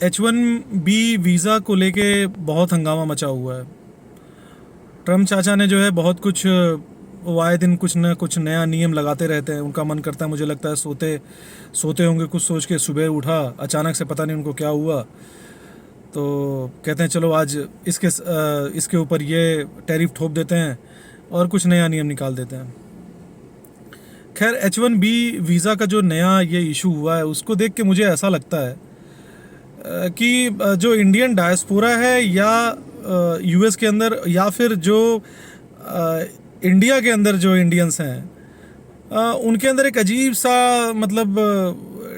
H1B visa को लेके बहुत हंगामा मचा हुआ है। ट्रम्प चाचा ने जो है बहुत कुछ आए दिन कुछ न कुछ नया नियम लगाते रहते हैं। उनका मन करता है, मुझे लगता है सोते सोते होंगे कुछ सोच के, सुबह उठा अचानक से पता नहीं उनको क्या हुआ, तो कहते हैं चलो आज इसके ऊपर ये टैरिफ ठोप देते हैं और कुछ नया नियम निकाल देते हैं। खैर H1B वीज़ा का जो नया ये इशू हुआ है उसको देख के मुझे ऐसा लगता है कि जो इंडियन डायस्पोरा है या यूएस के अंदर या फिर जो इंडिया के अंदर जो इंडियंस हैं उनके अंदर एक अजीब सा मतलब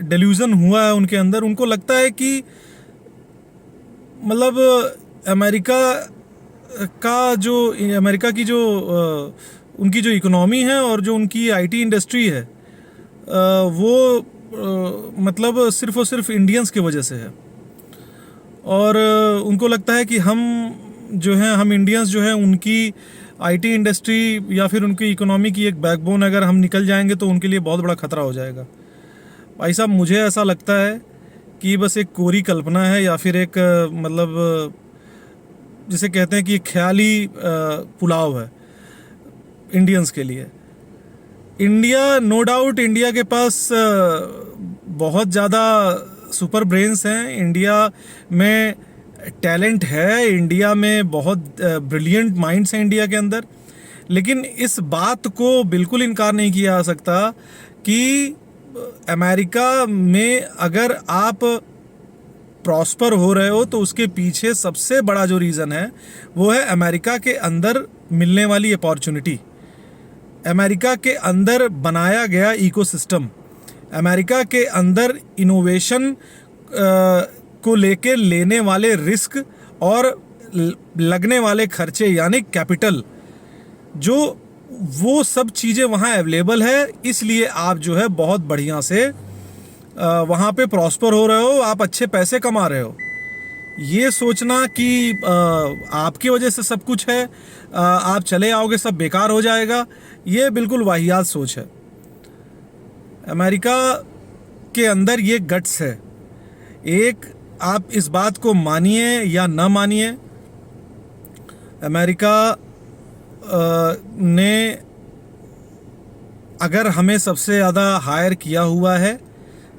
डेल्यूजन हुआ है उनके अंदर। उनको लगता है कि मतलब अमेरिका की जो उनकी जो इकोनॉमी है और जो उनकी आईटी इंडस्ट्री है वो मतलब सिर्फ़ और सिर्फ इंडियंस की वजह से है। और उनको लगता है कि हम इंडियंस जो हैं उनकी आईटी इंडस्ट्री या फिर उनकी इकोनॉमी की एक बैकबोन अगर हम निकल जाएंगे तो उनके लिए बहुत बड़ा खतरा हो जाएगा। भाई साहब, मुझे ऐसा लगता है कि बस एक कोरी कल्पना है या फिर एक मतलब जिसे कहते हैं कि एक ख्याली पुलाव है इंडियंस के लिए। इंडिया, नो डाउट इंडिया के पास बहुत ज़्यादा सुपर ब्रेन्स हैं, इंडिया में टैलेंट है, इंडिया में बहुत ब्रिलियंट माइंड्स हैं इंडिया के अंदर। लेकिन इस बात को बिल्कुल इनकार नहीं किया जा सकता कि अमेरिका में अगर आप प्रॉस्पर हो रहे हो तो उसके पीछे सबसे बड़ा जो रीज़न है वो है अमेरिका के अंदर मिलने वाली अपॉर्चुनिटी, अमेरिका के अंदर बनाया गया इकोसिस्टम, अमेरिका के अंदर इनोवेशन को लेके लेने वाले रिस्क और लगने वाले खर्चे यानी कैपिटल, जो वो सब चीज़ें वहाँ अवेलेबल है। इसलिए आप जो है बहुत बढ़िया से वहाँ पे प्रॉस्पर हो रहे हो, आप अच्छे पैसे कमा रहे हो। ये सोचना कि आपकी वजह से सब कुछ है, आप चले आओगे सब बेकार हो जाएगा, ये बिल्कुल वाहियात सोच है। अमेरिका के अंदर ये गट्स है। एक, आप इस बात को मानिए या ना मानिए, अमेरिका ने अगर हमें सबसे ज़्यादा हायर किया हुआ है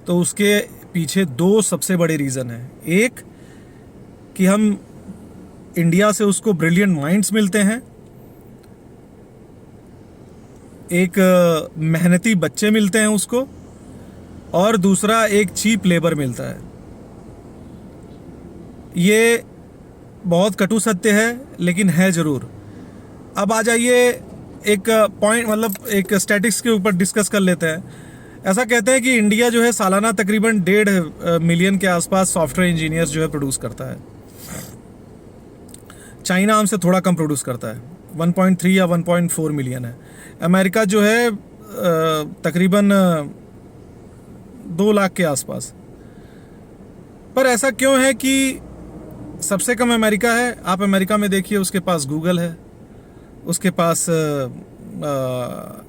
तो उसके पीछे दो सबसे बड़े रीज़न हैं। एक कि हम इंडिया से उसको ब्रिलियंट माइंड्स मिलते हैं, एक मेहनती बच्चे मिलते हैं उसको, और दूसरा एक चीप लेबर मिलता है। ये बहुत कटु सत्य है लेकिन है ज़रूर। अब आ जाइए एक पॉइंट मतलब एक स्टैटिस्टिक्स के ऊपर डिस्कस कर लेते हैं। ऐसा कहते हैं कि इंडिया जो है सालाना तकरीबन 1.5 मिलियन के आसपास सॉफ्टवेयर इंजीनियर्स जो है प्रोड्यूस करता है। चाइना हमसे थोड़ा कम प्रोड्यूस करता है, 1.3 या 1.4 मिलियन है। अमेरिका जो है तकरीबन 2 लाख के आसपास। पर ऐसा क्यों है कि सबसे कम अमेरिका है? आप अमेरिका में देखिए, उसके पास गूगल है, उसके पास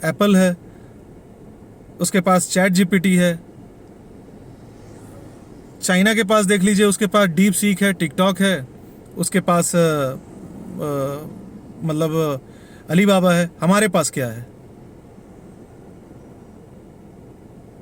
एप्पल है, उसके पास चैट जीपीटी है। चाइना के पास देख लीजिए, उसके पास डीप सीक है, टिकटॉक है, उसके पास मतलब अलीबाबा है। हमारे पास क्या है?